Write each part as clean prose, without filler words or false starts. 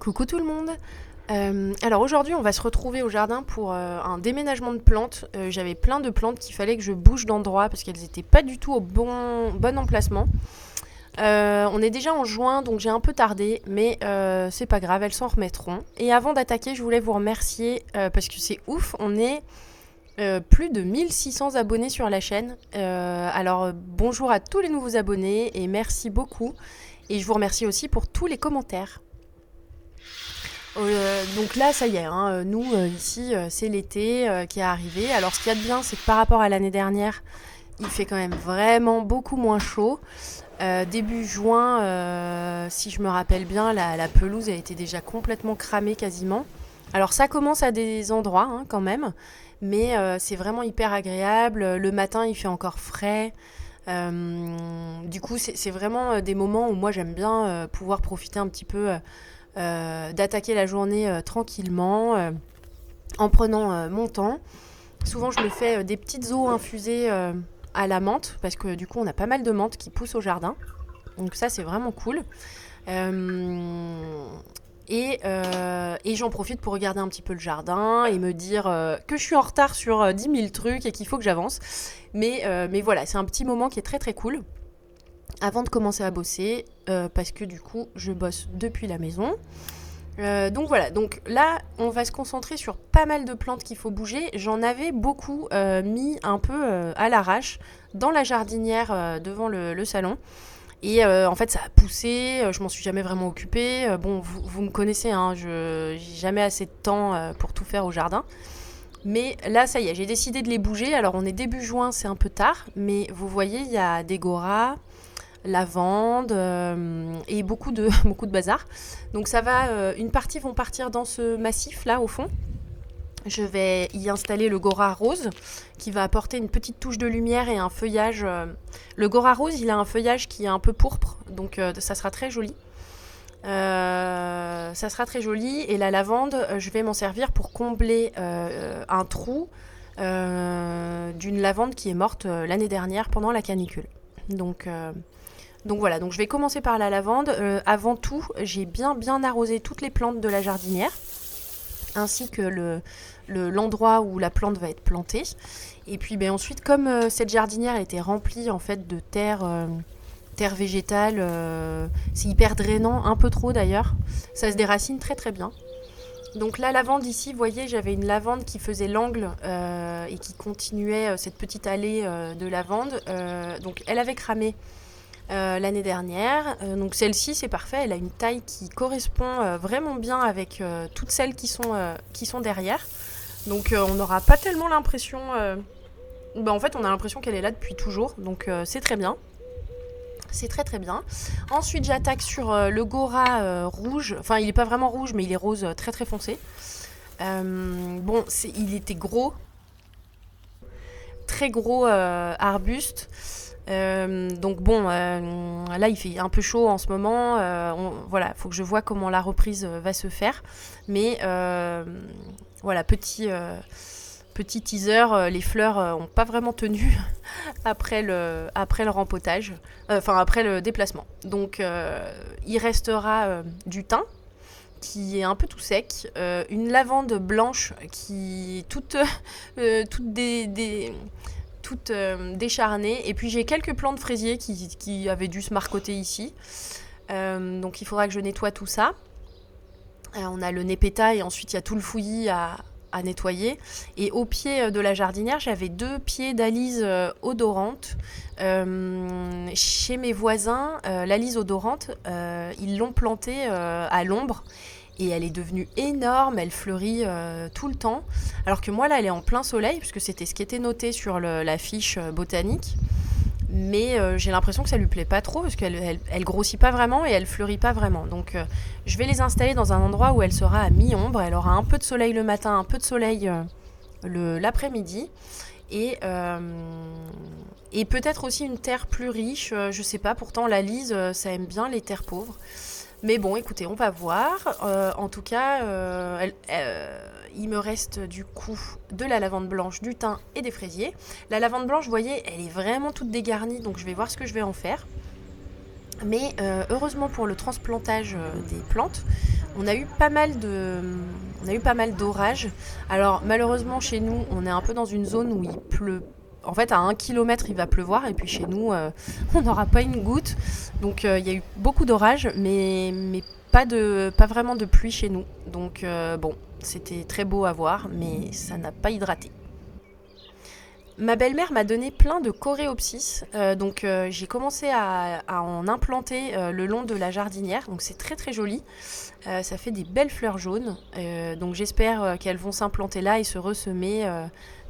Coucou tout le monde. Alors aujourd'hui on va se retrouver au jardin pour un déménagement de plantes. J'avais plein de plantes qu'il fallait que je bouge d'endroit parce qu'elles n'étaient pas du tout au bon emplacement. On est déjà en juin donc j'ai un peu tardé mais c'est pas grave, elles s'en remettront. Et avant d'attaquer je voulais vous remercier parce que c'est ouf, on est plus de 1600 abonnés sur la chaîne. Alors bonjour à tous les nouveaux abonnés et merci beaucoup. Et je vous remercie aussi pour tous les commentaires. Donc là, ça y est, hein, nous, ici, c'est l'été qui est arrivé. Alors, ce qu'il y a de bien, c'est que par rapport à l'année dernière, il fait quand même vraiment beaucoup moins chaud. Début juin, si je me rappelle bien, la pelouse a été déjà complètement cramée quasiment. Alors, ça commence à des endroits hein, quand même, mais c'est vraiment hyper agréable. Le matin, il fait encore frais. Du coup, c'est vraiment des moments où moi, j'aime bien pouvoir profiter un petit peu d'attaquer la journée tranquillement en prenant mon temps. Souvent je me fais des petites eaux infusées à la menthe parce que du coup on a pas mal de menthe qui pousse au jardin. Donc ça c'est vraiment cool. Et j'en profite pour regarder un petit peu le jardin et me dire que je suis en retard sur 10 000 trucs et qu'il faut que j'avance. Mais voilà, c'est un petit moment qui est très très cool avant de commencer à bosser parce que du coup je bosse depuis la maison. Donc voilà, donc là on va se concentrer sur pas mal de plantes qu'il faut bouger. J'en avais beaucoup mis un peu à l'arrache dans la jardinière devant le salon. Et en fait ça a poussé, je m'en suis jamais vraiment occupée. Bon, vous me connaissez, hein, j'ai jamais assez de temps pour tout faire au jardin. Mais là ça y est, j'ai décidé de les bouger. Alors on est début juin, c'est un peu tard, mais vous voyez il y a des goras, lavande et beaucoup de bazar. Donc ça va, une partie vont partir dans ce massif là au fond. Je vais y installer le gora rose qui va apporter une petite touche de lumière et un feuillage. Le gora rose il a un feuillage qui est un peu pourpre donc ça sera très joli. Ça sera très joli et la lavande je vais m'en servir pour combler un trou d'une lavande qui est morte l'année dernière pendant la canicule. Donc voilà, donc je vais commencer par la lavande. Avant tout, j'ai bien arrosé toutes les plantes de la jardinière, ainsi que l'endroit où la plante va être plantée. Et puis ensuite, comme cette jardinière était remplie en fait de terre végétale, c'est hyper drainant, un peu trop d'ailleurs. Ça se déracine très très bien. Donc la lavande ici, vous voyez, j'avais une lavande qui faisait l'angle et qui continuait cette petite allée de lavande. Donc elle avait cramé l'année dernière. Donc celle-ci c'est parfait, elle a une taille qui correspond vraiment bien avec toutes celles qui sont derrière. Donc on n'aura pas tellement l'impression... en fait on a l'impression qu'elle est là depuis toujours, donc c'est très bien. C'est très très bien. Ensuite j'attaque sur le gora rouge, enfin il n'est pas vraiment rouge mais il est rose très très foncé. Il était gros, très gros arbuste. Là il fait un peu chaud en ce moment, voilà, faut que je vois comment la reprise va se faire, mais voilà, petit teaser, les fleurs ont pas vraiment tenu après le rempotage, après le déplacement, donc il restera du thym qui est un peu tout sec, une lavande blanche qui est toute décharnée, et puis j'ai quelques plants de fraisier qui avaient dû se marcoter ici, donc il faudra que je nettoie tout ça. On a le népéta et ensuite il y a tout le fouillis à nettoyer, et au pied de la jardinière j'avais 2 pieds d'alice odorante. Chez mes voisins, l'alice odorante ils l'ont plantée à l'ombre et elle est devenue énorme, elle fleurit tout le temps, alors que moi là elle est en plein soleil puisque c'était ce qui était noté sur la fiche botanique, mais j'ai l'impression que ça lui plaît pas trop parce qu'elle grossit pas vraiment et elle fleurit pas vraiment. Donc je vais les installer dans un endroit où elle sera à mi-ombre, elle aura un peu de soleil le matin, un peu de soleil l'après-midi, et peut-être aussi une terre plus riche, je sais pas, pourtant la lise ça aime bien les terres pauvres. Mais bon, écoutez, on va voir. En tout cas, il me reste du coup de la lavande blanche, du thym et des fraisiers. La lavande blanche, vous voyez, elle est vraiment toute dégarnie, donc je vais voir ce que je vais en faire. Mais heureusement pour le transplantage des plantes, On a eu pas mal d'orages. Alors malheureusement chez nous, on est un peu dans une zone où il pleut. En fait, à 1 kilomètre, il va pleuvoir, et puis chez nous, on n'aura pas une goutte. Donc il y a eu beaucoup d'orages, mais pas vraiment de pluie chez nous. Donc bon, c'était très beau à voir, mais ça n'a pas hydraté. Ma belle-mère m'a donné plein de coréopsis, donc j'ai commencé à en implanter le long de la jardinière, donc c'est très très joli. Ça fait des belles fleurs jaunes, donc j'espère qu'elles vont s'implanter là et se ressemer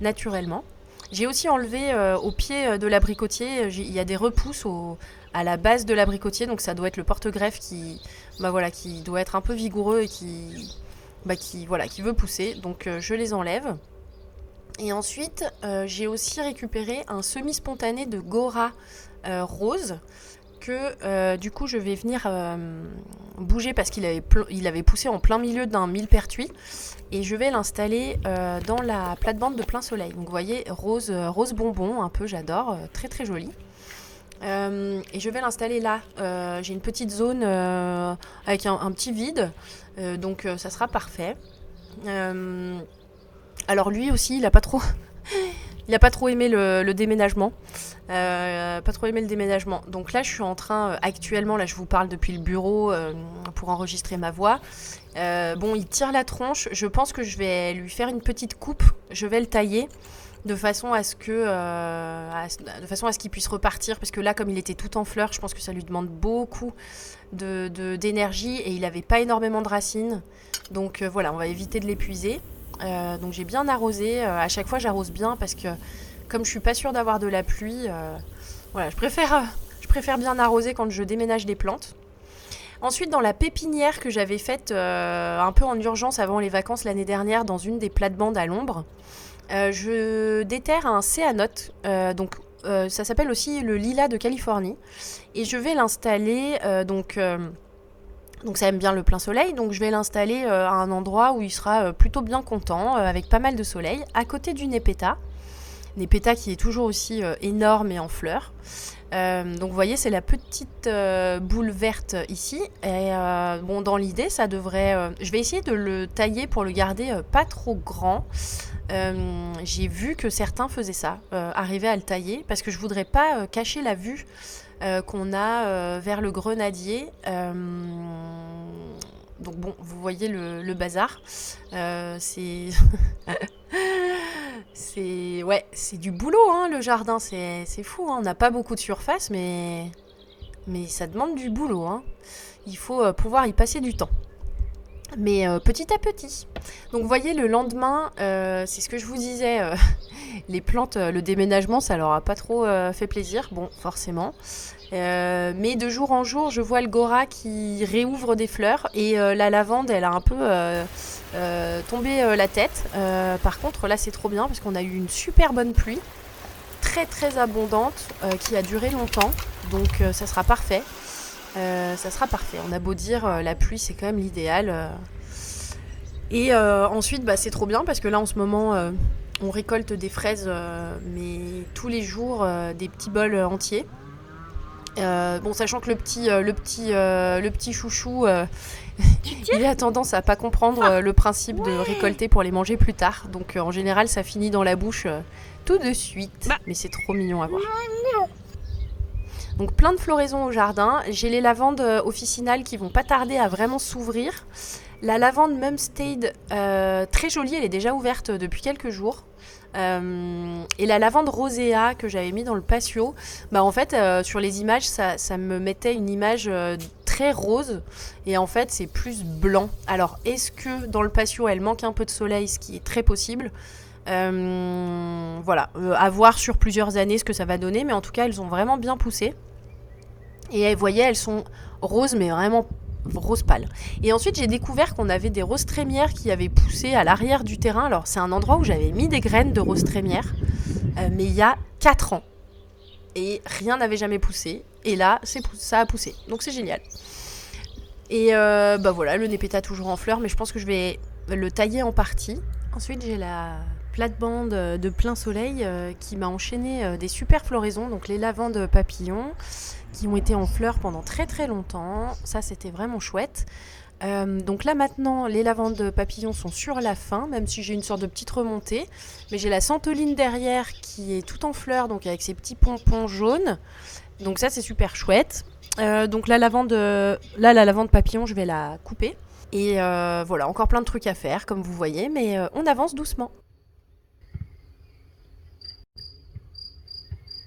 naturellement. J'ai aussi enlevé au pied de l'abricotier, il y a des repousses à la base de l'abricotier, donc ça doit être le porte-greffe qui doit être un peu vigoureux et qui veut pousser, donc je les enlève. Et ensuite, j'ai aussi récupéré un semi-spontané de Gora rose que du coup je vais venir bouger parce qu'il avait poussé en plein milieu d'un millepertuis, et je vais l'installer dans la plate-bande de plein soleil. Donc vous voyez, rose bonbon un peu, j'adore, très très joli. Et je vais l'installer là. J'ai une petite zone avec un petit vide, donc ça sera parfait. Alors lui aussi, il a pas trop aimé le déménagement. Pas trop aimé le déménagement. Donc là, je suis en train, actuellement, là, je vous parle depuis le bureau pour enregistrer ma voix. Bon, il tire la tronche. Je pense que je vais lui faire une petite coupe. Je vais le tailler de façon à ce qu'il puisse repartir. Parce que là, comme il était tout en fleurs, je pense que ça lui demande beaucoup d'énergie, et il n'avait pas énormément de racines. Donc voilà, on va éviter de l'épuiser. Donc j'ai bien arrosé, à chaque fois j'arrose bien parce que comme je suis pas sûre d'avoir de la pluie, voilà, je préfère bien arroser quand je déménage des plantes. Ensuite, dans la pépinière que j'avais faite un peu en urgence avant les vacances l'année dernière, dans une des plates-bandes à l'ombre, je déterre un céanote, donc ça s'appelle aussi le lilas de Californie, et je vais l'installer donc ça aime bien le plein soleil, donc je vais l'installer à un endroit où il sera plutôt bien content, avec pas mal de soleil, à côté du Nepeta. Nepeta qui est toujours aussi énorme et en fleurs. Donc vous voyez, c'est la petite boule verte ici. Et bon, dans l'idée, ça devrait... je vais essayer de le tailler pour le garder pas trop grand. J'ai vu que certains faisaient ça, arrivaient à le tailler, parce que je voudrais pas cacher la vue qu'on a vers le grenadier. Donc bon, vous voyez le bazar. C'est c'est du boulot, hein, le jardin. C'est fou, hein. On n'a pas beaucoup de surface, mais ça demande du boulot, hein. Il faut pouvoir y passer du temps. Mais petit à petit. Donc vous voyez, le lendemain, c'est ce que je vous disais, les plantes, le déménagement, ça leur a pas trop fait plaisir, bon, forcément. Mais de jour en jour, je vois le Gora qui réouvre des fleurs, et la lavande, elle a un peu tombé la tête. Par contre, là, c'est trop bien parce qu'on a eu une super bonne pluie, très très abondante, qui a duré longtemps, donc ça sera parfait. On a beau dire, la pluie, c'est quand même l'idéal. Et ensuite, c'est trop bien parce que là, en ce moment, on récolte des fraises, mais tous les jours, des petits bols entiers. Bon, sachant que le petit chouchou, il a tendance à pas comprendre le principe de récolter pour les manger plus tard. Donc en général, ça finit dans la bouche tout de suite. Mais c'est trop mignon à voir. Donc plein de floraisons au jardin. J'ai les lavandes officinales qui vont pas tarder à vraiment s'ouvrir. La lavande Mumstade, très jolie, elle est déjà ouverte depuis quelques jours. Et la lavande rosea que j'avais mis dans le patio, en fait sur les images ça me mettait une image très rose, et en fait c'est plus blanc. Alors est-ce que dans le patio elle manque un peu de soleil, ce qui est très possible, voilà, à voir sur plusieurs années ce que ça va donner, mais en tout cas elles ont vraiment bien poussé. Et vous voyez, elles sont roses, mais vraiment rose pâle. Et ensuite, j'ai découvert qu'on avait des roses trémières qui avaient poussé à l'arrière du terrain. Alors, c'est un endroit où j'avais mis des graines de roses trémières, mais il y a 4 ans. Et rien n'avait jamais poussé. Et là, ça a poussé. Donc, c'est génial. Et voilà, le Nepeta toujours en fleurs, mais je pense que je vais le tailler en partie. Ensuite, j'ai la plate-bande de plein soleil qui m'a enchaîné des super floraisons. Donc, les lavandes papillons qui ont été en fleurs pendant très très longtemps. Ça, c'était vraiment chouette. Donc là maintenant, les lavandes papillons sont sur la fin, même si j'ai une sorte de petite remontée. Mais j'ai la santoline derrière qui est tout en fleurs, donc avec ses petits pompons jaunes. Donc ça c'est super chouette. Donc la lavande papillon, je vais la couper. Et voilà, encore plein de trucs à faire, comme vous voyez, mais on avance doucement.